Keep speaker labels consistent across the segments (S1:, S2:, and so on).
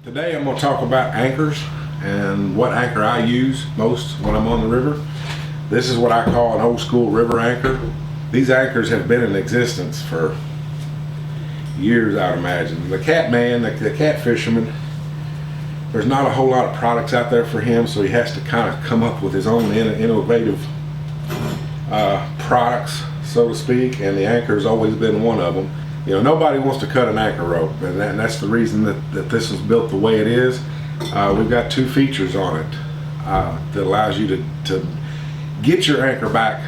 S1: Today I'm going to talk about anchors and what anchor I use most when I'm on the river. This is what I call an old school river anchor. These anchors have been in existence for years, I'd imagine. The cat man, the cat fisherman, there's not a whole lot of products out there for him, so he has to kind of come up with his own innovative products, so to speak, and the anchor has always been one of them. You know, nobody wants to cut an anchor rope, and that's the reason that this is built the way it is. We've got two features on it that allows you to get your anchor back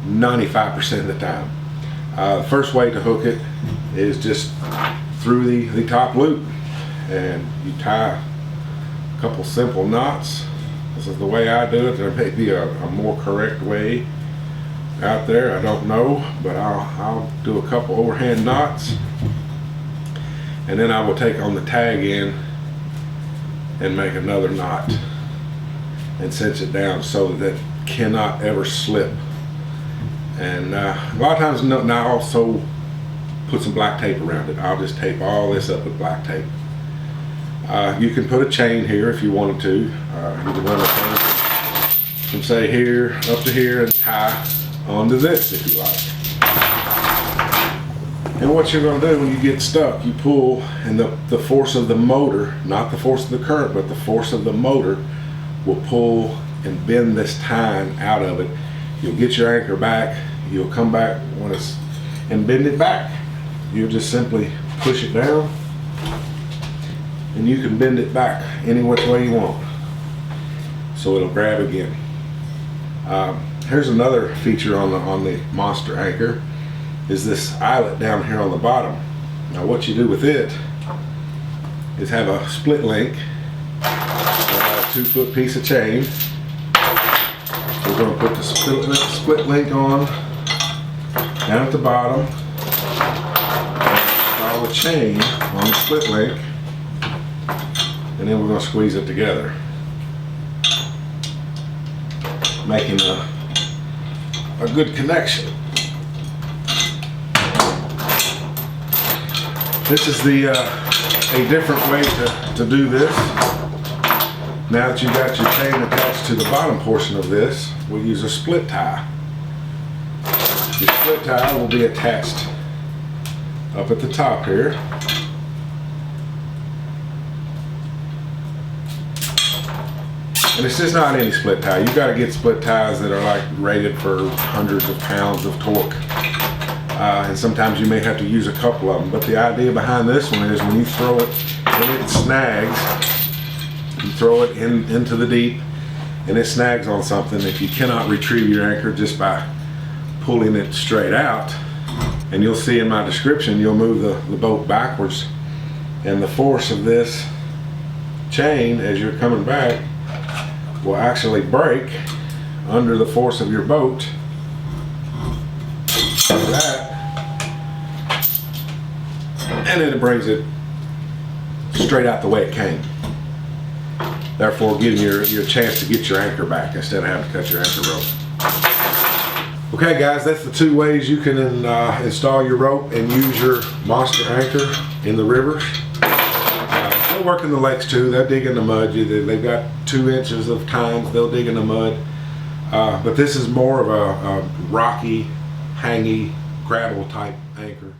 S1: 95% of the time. The first way to hook it is just through the top loop, and you tie a couple simple knots. This is the way I do it. There may be a more correct way out there, I don't know, but I'll do a couple overhand knots, and then I will take on the tag end and make another knot and cinch it down so that it cannot ever slip. And a lot of times I also put some black tape around it. I'll just tape all this up with black tape. You can put a chain here if you wanted to. You can run a chain from say here up to here and tie onto this if you like. And what you're going to do when you get stuck, you pull, and the force of the motor, not the force of the current, but the force of the motor will pull and bend this tine out of it. You'll get your anchor back, you'll come back and bend it back. You'll just simply push it down and you can bend it back any which way you want, so it'll grab again. Here's another feature on the Monster anchor, is this eyelet down here on the bottom. Now what you do with it is have a split link, a 2-foot piece of chain. We're going to put the split link on down at the bottom, follow the chain on the split link, and then we're going to squeeze it together, making a good connection. This is a different way to do this. Now that you've got your chain attached to the bottom portion of this, we'll use a split tie. Your split tie will be attached up at the top here. And it's just not any split tie. You've got to get split ties that are like rated for hundreds of pounds of torque. And sometimes you may have to use a couple of them. But the idea behind this one is when you throw it and it snags, you throw it into the deep and it snags on something. If you cannot retrieve your anchor just by pulling it straight out, and you'll see in my description, you'll move the boat backwards, and the force of this chain as you're coming back will actually break under the force of your boat, like that, and then it brings it straight out the way it came, therefore giving you a chance to get your anchor back instead of having to cut your anchor rope. Okay guys, that's the two ways you can install your rope and use your Monster anchor in the rivers. They'll work in the lakes too. They'll dig in the mud. They've got 2 inches of tines. They'll dig in the mud. But this is more of a rocky, hangy, gravel type anchor.